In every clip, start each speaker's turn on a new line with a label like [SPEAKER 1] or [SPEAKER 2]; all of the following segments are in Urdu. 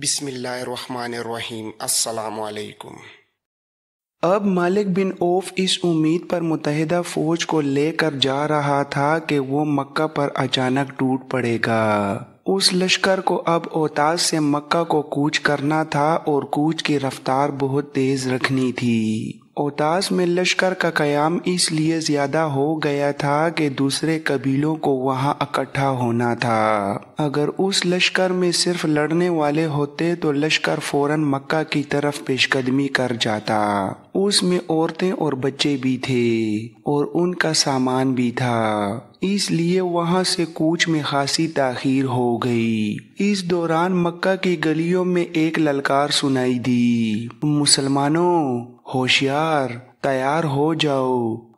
[SPEAKER 1] بسم اللہ الرحمن الرحیم۔ السلام علیکم۔
[SPEAKER 2] اب مالک بن اوف اس امید پر متحدہ فوج کو لے کر جا رہا تھا کہ وہ مکہ پر اچانک ٹوٹ پڑے گا۔ اس لشکر کو اب اوتاس سے مکہ کو کوچ کرنا تھا اور کوچ کی رفتار بہت تیز رکھنی تھی۔ اوتاس میں لشکر کا قیام اس لیے زیادہ ہو گیا تھا کہ دوسرے قبیلوں کو وہاں اکٹھا ہونا تھا۔ اگر اس لشکر میں صرف لڑنے والے ہوتے تو لشکر فوراً مکہ کی طرف پیش قدمی کر جاتا۔ اس میں عورتیں اور بچے بھی تھے اور ان کا سامان بھی تھا، اس لیے وہاں سے کوچ میں خاصی تاخیر ہو گئی۔ اس دوران مکہ کی گلیوں میں ایک للکار سنائی دی، مسلمانوں ہوشیار، تیار ہو جاؤ۔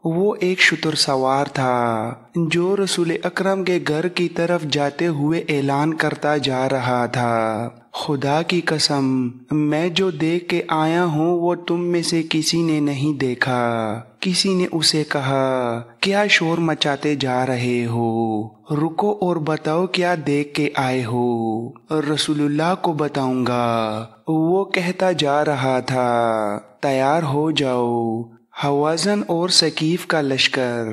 [SPEAKER 2] وہ ایک شتر سوار تھا جو رسول اکرم کے گھر کی طرف جاتے ہوئے اعلان کرتا جا رہا تھا، خدا کی قسم میں جو دیکھ کے آیا ہوں وہ تم میں سے کسی نے نہیں دیکھا۔ کسی نے اسے کہا، کیا شور مچاتے جا رہے ہو؟ رکو اور بتاؤ کیا دیکھ کے آئے ہو۔ رسول اللہ کو بتاؤں گا، وہ کہتا جا رہا تھا، تیار ہو جاؤ۔ حوازن اور ثقیف کا لشکر۔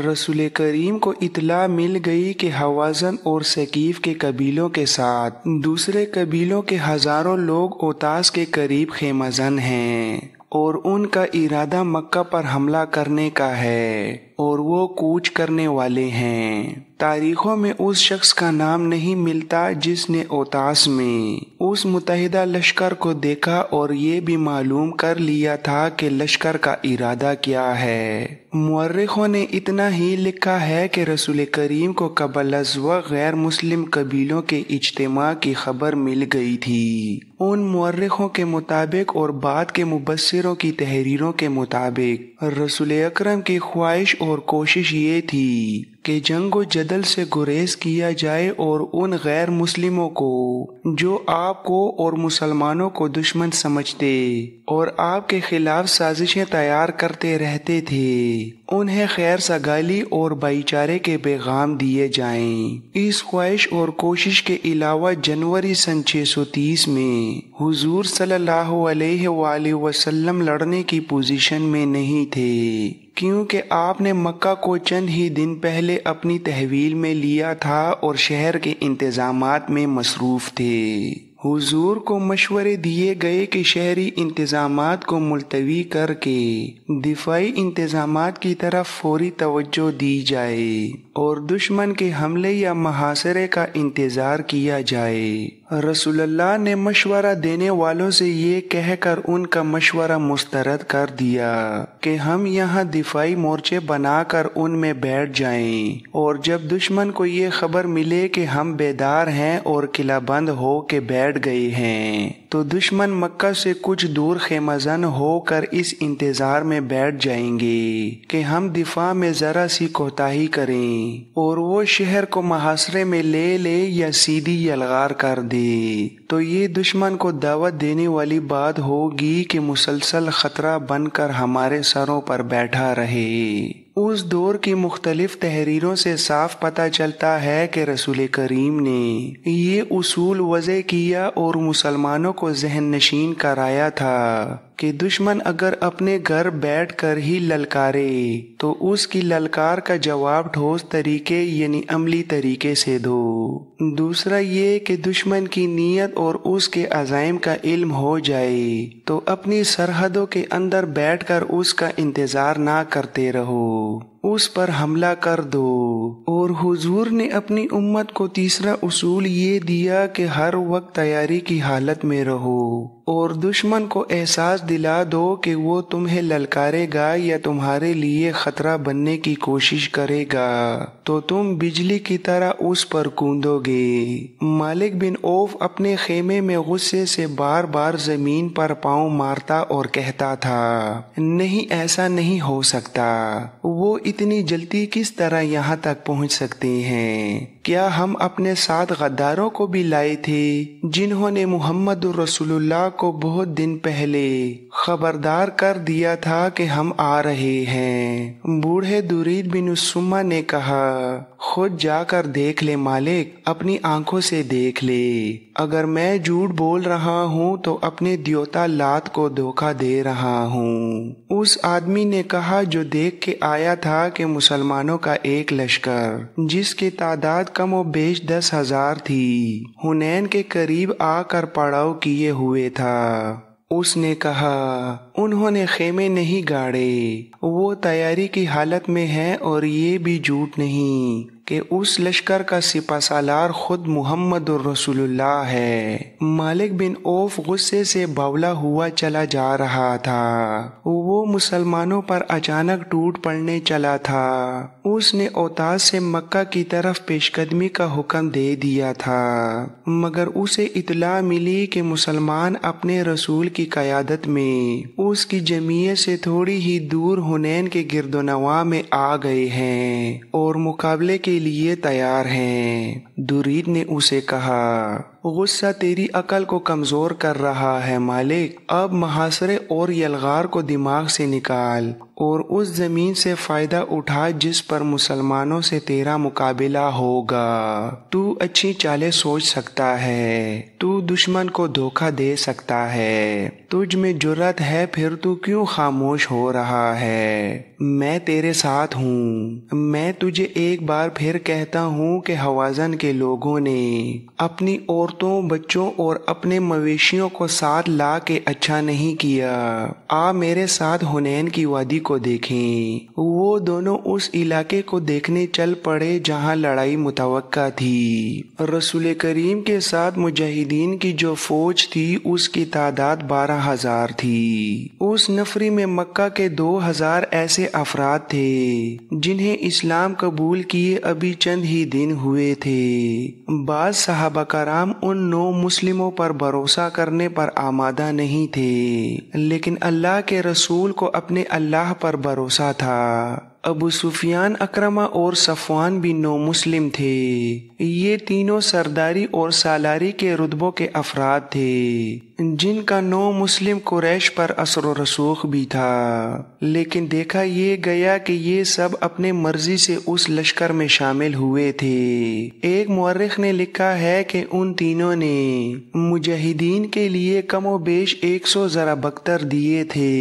[SPEAKER 2] رسول کریم کو اطلاع مل گئی کہ حوازن اور ثقیف کے قبیلوں کے ساتھ دوسرے قبیلوں کے ہزاروں لوگ اوتاس کے قریب خیمہ زن ہیں اور ان کا ارادہ مکہ پر حملہ کرنے کا ہے اور وہ کوچ کرنے والے ہیں۔ تاریخوں میں اس شخص کا نام نہیں ملتا جس نے اوتاس میں اس متحدہ لشکر کو دیکھا اور یہ بھی معلوم کر لیا تھا کہ لشکر کا ارادہ کیا ہے۔ مورخوں نے اتنا ہی لکھا ہے کہ رسول کریم کو قبل از وقت غیر مسلم قبیلوں کے اجتماع کی خبر مل گئی تھی۔ ان مورخوں کے مطابق اور بعد کے مبصروں کی تحریروں کے مطابق رسول اکرم کی خواہش اور کوشش یہ تھی کہ جنگ و جدل سے گریز کیا جائے اور ان غیر مسلموں کو جو آپ کو اور مسلمانوں کو دشمن سمجھتے اور آپ کے خلاف سازشیں تیار کرتے رہتے تھے، انہیں خیر سگالی اور بھائی چارے کے پیغام دیے جائیں۔ اس خواہش اور کوشش کے علاوہ جنوری سن 630 میں حضور صلی اللہ علیہ وآلہ وسلم لڑنے کی پوزیشن میں نہیں تھے، کیونکہ آپ نے مکہ کو چند ہی دن پہلے اپنی تحویل میں لیا تھا اور شہر کے انتظامات میں مصروف تھے۔ حضور کو مشورے دیے گئے کہ شہری انتظامات کو ملتوی کر کے دفاعی انتظامات کی طرف فوری توجہ دی جائے اور دشمن کے حملے یا محاصرے کا انتظار کیا جائے۔ رسول اللہ نے مشورہ دینے والوں سے یہ کہہ کر ان کا مشورہ مسترد کر دیا کہ ہم یہاں دفاعی مورچے بنا کر ان میں بیٹھ جائیں، اور جب دشمن کو یہ خبر ملے کہ ہم بیدار ہیں اور قلعہ بند ہو کے بیٹھ گئے ہیں تو دشمن مکہ سے کچھ دور خیمہ زن ہو کر اس انتظار میں بیٹھ جائیں گے کہ ہم دفاع میں ذرا سی کوتاہی کریں اور وہ شہر کو محاصرے میں لے لے یا سیدھی یلغار کر دے، تو یہ دشمن کو دعوت دینے والی بات ہوگی کہ مسلسل خطرہ بن کر ہمارے سروں پر بیٹھا رہے۔ اس دور کی مختلف تحریروں سے صاف پتہ چلتا ہے کہ رسول کریم نے یہ اصول وضع کیا اور مسلمانوں کو ذہن نشین کرایا تھا کہ دشمن اگر اپنے گھر بیٹھ کر ہی للکارے تو اس کی للکار کا جواب ٹھوس طریقے یعنی عملی طریقے سے دو۔ دوسرا یہ کہ دشمن کی نیت اور اس کے عزائم کا علم ہو جائے تو اپنی سرحدوں کے اندر بیٹھ کر اس کا انتظار نہ کرتے رہو، اس پر حملہ کر دو۔ اور حضور نے اپنی امت کو تیسرا اصول یہ دیا کہ ہر وقت تیاری کی حالت میں رہو اور دشمن کو احساس دلا دو کہ وہ تمہیں للکارے گا یا تمہارے لیے خطرہ بننے کی کوشش کرے گا تو تم بجلی کی طرح اس پر کوندو گے۔ مالک بن اوف اپنے خیمے میں غصے سے بار بار زمین پر پاؤں مارتا اور کہتا تھا، نہیں ایسا نہیں ہو سکتا، وہ اتنی جلدی کس طرح یہاں تک پہنچ سکتے ہیں؟ کیا ہم اپنے ساتھ غداروں کو بھی لائے تھے جنہوں نے محمد رسول اللہ کو بہت دن پہلے خبردار کر دیا تھا کہ ہم آ رہے ہیں؟ بوڑھے درید بن السمہ نے کہا، خود جا کر دیکھ لے مالک، اپنی آنکھوں سے دیکھ لے۔ اگر میں جھوٹ بول رہا ہوں تو اپنے دیوتا لات کو دھوکہ دے رہا ہوں۔ اس آدمی نے کہا جو دیکھ کے آیا تھا کہ مسلمانوں کا ایک لشکر جس کی تعداد کم و بیش 10,000 تھی حنین کے قریب آ کر پڑاؤ کیے ہوئے تھا۔ اس نے کہا، انہوں نے خیمے نہیں گاڑے، وہ تیاری کی حالت میں ہے، اور یہ بھی جھوٹ نہیں کہ اس لشکر کا سپہ سالار خود محمد الرسول اللہ ہے۔ مالک بن عوف غصے سے باولا ہوا چلا جا رہا تھا۔ وہ مسلمانوں پر اچانک ٹوٹ پڑنے چلا تھا۔ اس نے اوتاس سے مکہ کی طرف پیش قدمی کا حکم دے دیا تھا، مگر اسے اطلاع ملی کہ مسلمان اپنے رسول کی قیادت میں اس کی جمعیت سے تھوڑی ہی دور حنین کے گرد و نواح میں آ گئے ہیں اور مقابلے کے لیے تیار ہیں۔ درید نے اسے کہا، غصہ تیری عقل کو کمزور کر رہا ہے مالک، اب محاصرے اور یلغار کو دماغ سے نکال اور اس زمین سے فائدہ اٹھا جس پر مسلمانوں سے تیرا مقابلہ ہوگا۔ تو اچھی چالیں سوچ سکتا ہے، تو دشمن کو دھوکہ دے سکتا ہے، تجھ میں جرأت ہے، پھر تو کیوں خاموش ہو رہا ہے؟ میں تیرے ساتھ ہوں۔ میں تجھے ایک بار پھر کہتا ہوں کہ حوازن کے لوگوں نے اپنی عورتوں، بچوں اور اپنے مویشیوں کو ساتھ لا کے اچھا نہیں کیا۔ آ میرے ساتھ حنین کی وادی کو دیکھیں۔ وہ دونوں اس علاقے کو دیکھنے چل پڑے جہاں لڑائی متوقع تھی۔ رسول کریم کے ساتھ مجاہدین کی جو فوج تھی اس کی تعداد 12,000 تھی۔ اس نفری میں مکہ کے 2,000 ایسے افراد تھے جنہیں اسلام قبول کیے ابھی چند ہی دن ہوئے تھے۔ بعض صحابہ کرام ان 9 مسلموں پر بھروسہ کرنے پر آمادہ نہیں تھے، لیکن اللہ کے رسول کو اپنے اللہ پر بھروسہ تھا۔ ابو سفیان، اکرمہ اور صفوان بھی 9 مسلم تھے۔ یہ تینوں سرداری اور سالاری کے رتبوں کے افراد تھے جن کا 9 مسلم قریش پر اثر و رسوخ بھی تھا، لیکن دیکھا یہ گیا کہ یہ سب اپنے مرضی سے اس لشکر میں شامل ہوئے تھے۔ ایک مورخ نے لکھا ہے کہ ان تینوں نے مجاہدین کے لیے کم و بیش 100 زرہ بختر دیے تھے۔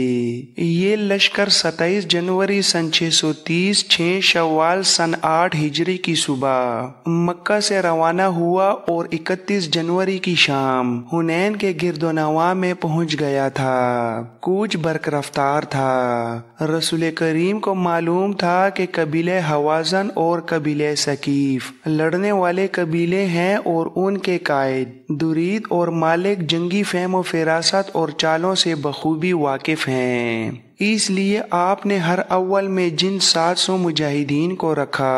[SPEAKER 2] یہ لشکر 27 جنوری سن 630 6 شوال سن 8 ہجری کی صبح مکہ سے روانہ ہوا اور 31 جنوری کی شام حنین کے گرد و نواح میں پہنچ گیا تھا۔ کوچ برق رفتار تھا۔ رسول کریم کو معلوم تھا کہ قبیلہ حوازن اور قبیلہ ثقیف لڑنے والے قبیلے ہیں اور ان کے قائد درید اور مالک جنگی فہم و فراست اور چالوں سے بخوبی واقف ہیں۔ اس لیے آپ نے ہر اول میں جن 700 مجاہدین کو رکھا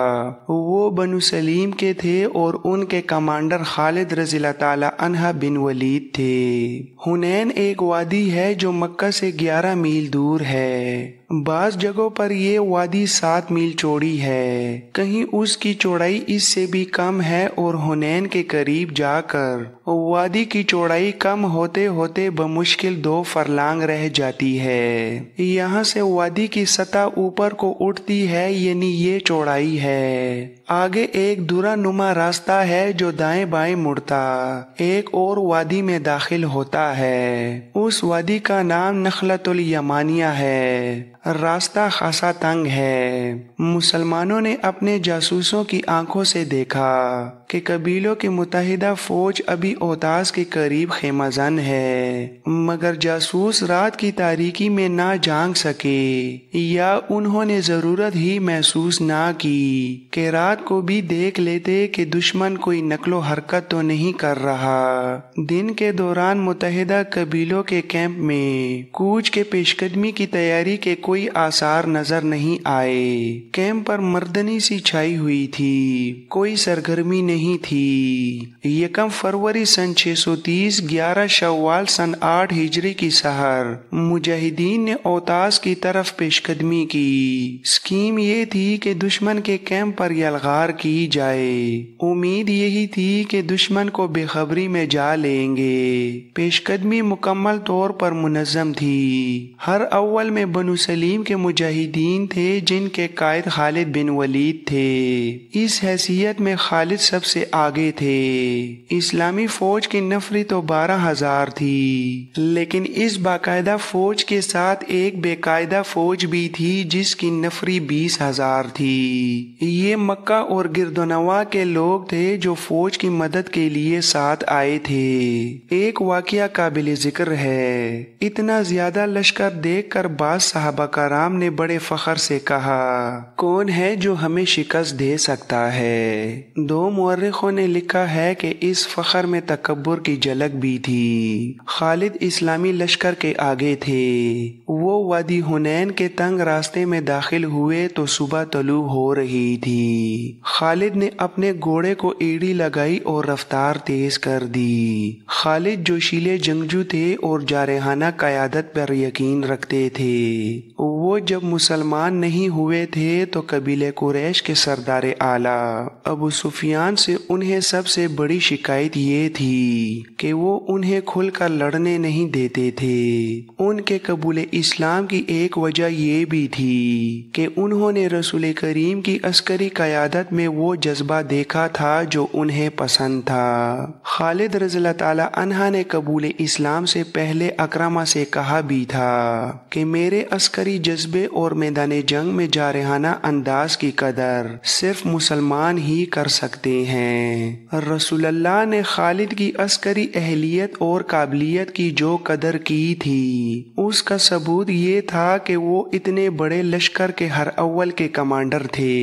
[SPEAKER 2] وہ بنو سلیم کے تھے اور ان کے کمانڈر خالد رضی اللہ تعالی عنہ بن ولید تھے۔ حنین ایک وادی ہے جو مکہ سے 11 میل دور ہے۔ بعض جگہوں پر یہ وادی 7 میل چوڑی ہے، کہیں اس کی چوڑائی اس سے بھی کم ہے، اور حنین کے قریب جا کر وادی کی چوڑائی کم ہوتے ہوتے بمشکل 2 فرلانگ رہ جاتی ہے۔ یہاں سے وادی کی سطح اوپر کو اٹھتی ہے، یعنی یہ چوڑائی ہے۔ آگے ایک درہ نما راستہ ہے جو دائیں بائیں مڑتا ایک اور وادی میں داخل ہوتا ہے۔ اس وادی کا نام نخلۃ الیمانیہ ہے۔ راستہ خاصا تنگ ہے۔ مسلمانوں نے اپنے جاسوسوں کی آنکھوں سے دیکھا کہ قبیلوں کی متحدہ فوج ابھی اوتاس کے قریب خیمہ زن ہے، مگر جاسوس رات کی تاریکی میں نہ جانگ سکے، یا انہوں نے ضرورت ہی محسوس نہ کی کہ رات کو بھی دیکھ لیتے کہ دشمن کوئی نقل و حرکت تو نہیں کر رہا۔ دن کے دوران متحدہ قبیلوں کے کیمپ میں کوچ کے پیش قدمی کی تیاری کے کوئی آثار نظر نہیں آئے۔ کیمپ پر مردنی سی چھائی ہوئی تھی، کوئی سرگرمی نہیں نہیں تھی۔ 1 فروری سن 630 11 شوال سن 8 ہجری کی سحر مجاہدین نے اوتاس کی طرف پیش قدمی کی۔ اسکیم یہ تھی کہ دشمن کے کیمپ پر یلغار کی جائے۔ امید یہی تھی کہ دشمن کو بے خبری میں جا لیں گے۔ پیش قدمی مکمل طور پر منظم تھی۔ ہر اول میں بنو سلیم کے مجاہدین تھے جن کے قائد خالد بن ولید تھے۔ اس حیثیت میں خالد سب سے آگے تھے۔ اسلامی فوج کی نفری تو 12,000 تھی، لیکن اس باقاعدہ فوج کے ساتھ ایک بے قاعدہ فوج بھی تھی جس کی نفری 20,000 تھی۔ یہ مکہ اور گردونواں کے لوگ تھے جو فوج کی مدد کے لیے ساتھ آئے تھے۔ ایک واقعہ قابل ذکر ہے۔ اتنا زیادہ لشکر دیکھ کر بعض صحابہ کرام نے بڑے فخر سے کہا، کون ہے جو ہمیں شکست دے سکتا ہے؟ 2 مورخوں نے لکھا ہے کہ اس فخر میں تکبر کی جھلک بھی تھی۔ خالد اسلامی لشکر کے آگے تھے۔ وہ وادی حنین کے تنگ راستے میں داخل ہوئے تو صبح طلوع ہو رہی تھی۔ خالد نے اپنے گھوڑے کو ایڑی لگائی اور رفتار تیز کر دی۔ خالد جوشیلے جنگجو تھے اور جارحانہ قیادت پر یقین رکھتے تھے۔ وہ جب مسلمان نہیں ہوئے تھے تو قبیلہ قریش کے سردار اعلیٰ ابو سفیان سے انہیں سب سے بڑی شکایت یہ تھی کہ وہ انہیں کھل کر لڑنے نہیں دیتے تھے۔ ان کے قبول اسلام کی ایک وجہ یہ بھی تھی کہ انہوں نے رسول کریم کی عسکری قیادت میں وہ جذبہ دیکھا تھا جو انہیں پسند تھا۔ خالد رضی اللہ تعالی عنہ نے قبول اسلام سے پہلے اکرمہ سے کہا بھی تھا کہ میرے عسکری جذبے اور میدان جنگ میں جارحانہ انداز کی قدر صرف مسلمان ہی کر سکتے ہیں۔ رسول اللہ نے خالد کی عسکری اہلیت اور قابلیت کی جو قدر کی تھی اس کا ثبوت یہ تھا کہ وہ اتنے بڑے لشکر کے ہر اول کے کمانڈر تھے۔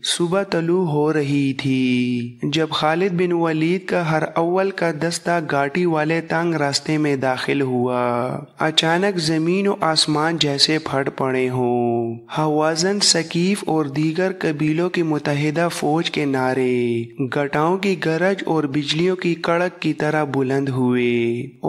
[SPEAKER 2] صبح طلوع ہو رہی تھی جب خالد بن ولید کا ہر اول کا دستہ گھاٹی والے تنگ راستے میں داخل ہوا۔ اچانک زمین و آسمان جیسے پھٹ پڑے ہوں۔ حوازن، ثقیف اور دیگر قبیلوں کی متحدہ فوج کے نعرے گھٹاؤں کی گرج اور بجلیوں کی کڑک کی طرح بلند ہوئے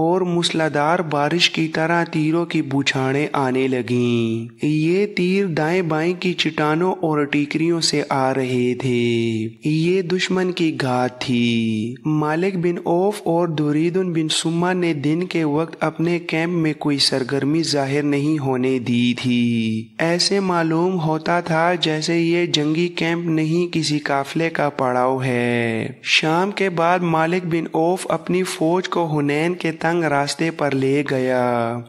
[SPEAKER 2] اور موسلادھار بارش کی طرح تیروں کی بوچھاڑیں آنے لگیں۔ یہ تیر دائیں بائیں کی چٹانوں اور ٹیکریوں سے آ رہے تھے۔ یہ دشمن کی گھات تھی۔ مالک بن عوف اور دوریدن بن سما نے دن کے وقت اپنے کیمپ میں کوئی سرگرمی ظاہر نہیں ہونے دی تھی۔ ایسے معلوم ہوتا تھا جیسے یہ جنگی کیمپ نہیں کسی قافلے کا پڑاؤ ہے۔ شام کے بعد مالک بن عوف اپنی فوج کو حنین کے تنگ راستے پر لے گیا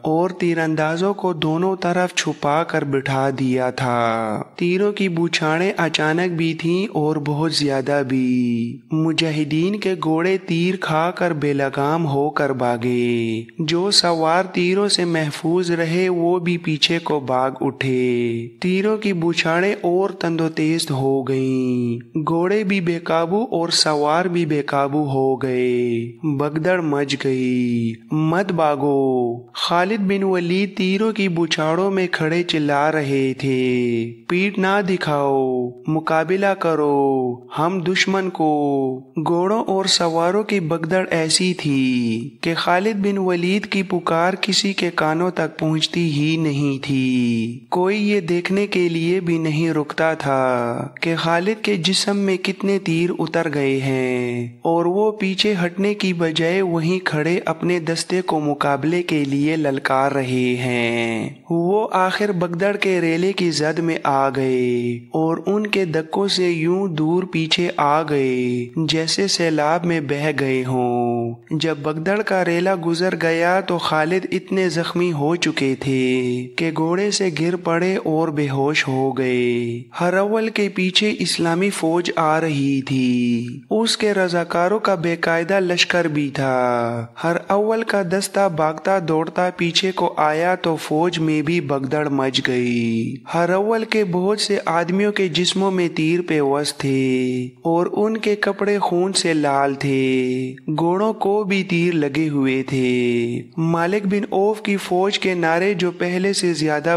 [SPEAKER 2] اور تیر اندازوں کو دونوں طرف چھپا کر بٹھا دیا تھا۔ تیروں کی بوچھاڑیں اچانک بھی تھیں اور بہت زیادہ بھی۔ مجاہدین کے گھوڑے تیر کھا کر بے لگام ہو کر بھاگے۔ جو سوار تیروں سے محفوظ رہے وہ بھی پیچھے کو بھاگ اٹھے۔ تیروں کی بوچھاڑیں اور تند و تیز ہو گئیں۔ گھوڑے بھی بے قابو اور سوار بھی بے قابو ہو گئے۔ بگدڑ مچ گئی۔ مت بھاگو۔ خالد بن ولید تیروں کی بوچھاڑوں میں کھڑے چلا رہے تھے، پیٹھ نہ دکھاؤ، مقابلہ کرو، ہم دشمن کو۔ گھوڑوں اور سواروں کی بگدڑ ایسی تھی کہ خالد بن ولید کی پکار کسی کے کانوں تک پہنچتی ہی نہیں تھی۔ کوئی یہ دیکھنے کے لیے بھی نہیں رکتا تھا کہ خالد کے جسم میں کتنے تیر اتر گئے ہیں اور وہ پیچھے ہٹنے کی بجائے وہیں کھڑے اپنے دستے کو مقابلے کے لیے للکار رہے ہیں۔ وہ آخر بگدڑ کے ریلے کی زد میں آ گئے اور ان کے دکوں سے یوں دور پیچھے آ گئے جیسے سیلاب میں بہہ گئے ہوں۔ جب بگدڑ کا ریلا گزر گیا تو خالد اتنے زخمی ہو چکے تھے کہ گھوڑے سے گر پڑے اور بے ہوش ہو گئے۔ ہر اول کے پیچھے اسلامی فوج آ رہی تھی۔ اس کے رضاکاروں کا بے قاعدہ لشکر بھی تھا۔ ہر اول کا دستہ بھاگتا دوڑتا پیچھے کو آیا تو فوج میں بھی بگدڑ مچ گئی۔ ہر اول کے بہت سے آدمیوں کے جسموں میں تیر پیوست تھے اور ان کے کپڑے خون سے لال تھے۔ گھوڑوں کو بھی تیر لگے ہوئے تھے۔ مالک بن عوف کی فوج کے نعرے جو پہلے سے زیادہ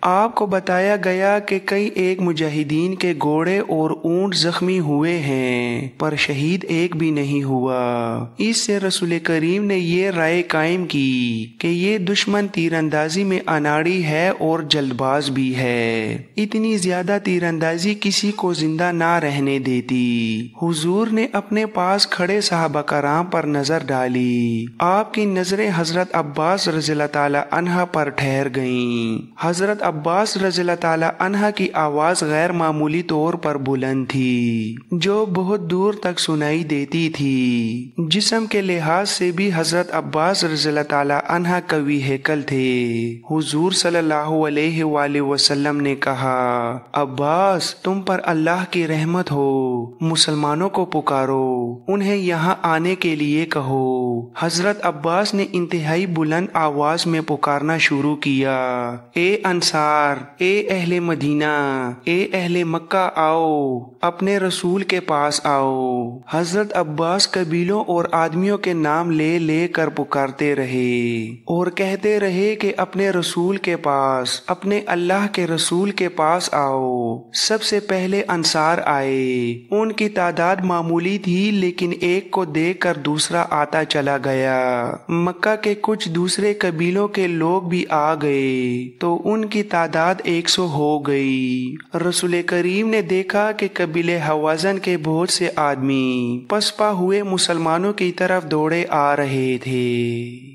[SPEAKER 2] آپ کو بتایا گیا کہ کئی ایک مجاہدین کے گھوڑے اور اونٹ زخمی ہوئے ہیں پر شہید ایک بھی نہیں ہوا۔ اس سے رسول کریم نے یہ رائے قائم کی کہ یہ دشمن تیر اندازی میں اناڑی ہے اور جلد باز بھی ہے، اتنی زیادہ تیر اندازی کسی کو زندہ نہ رہنے دیتی۔ حضور نے اپنے پاس کھڑے صحابہ کرام پر نظر ڈالی، آپ کی نظریں حضرت عباس رضی اللہ تعالی عنہ پر ٹھہر گئیں۔ حضرت عباس رضی اللہ تعالی عنہ کی آواز غیر معمولی طور پر بلند تھی جو بہت دور تک سنائی دیتی تھی۔ جسم کے لحاظ سے بھی حضرت عباس رضی اللہ تعالی عنہ قوی ہیکل تھے۔ حضور صلی اللہ علیہ وآلہ وسلم نے کہا، عباس تم پر اللہ کی رحمت ہو، مسلمانوں کو پکارو، انہیں یہاں آنے کے لیے کہو۔ حضرت عباس نے انتہائی بلند آواز میں پکارنا شروع کیا، اے انصار، اے اہل مدینہ، اے اہل مکہ آؤ، اپنے رسول کے پاس آؤ۔ حضرت عباس قبیلوں اور آدمیوں کے نام لے لے کر پکارتے رہے اور کہتے رہے کہ اپنے رسول کے پاس، اپنے اللہ کے رسول کے پاس آؤ۔ سب سے پہلے انصار آئے، ان کی تعداد معمولی تھی لیکن ایک کو دیکھ کر دوسرا آتا چلا گیا۔ مکہ کے کچھ دوسرے قبیلوں کے لوگ بھی آ گئے تو ان کی تعداد 100 ہو گئی۔ رسول کریم نے دیکھا کہ قبیلے حوازن کے بہت سے آدمی پسپا ہوئے مسلمانوں کی طرف دوڑے آ رہے تھے۔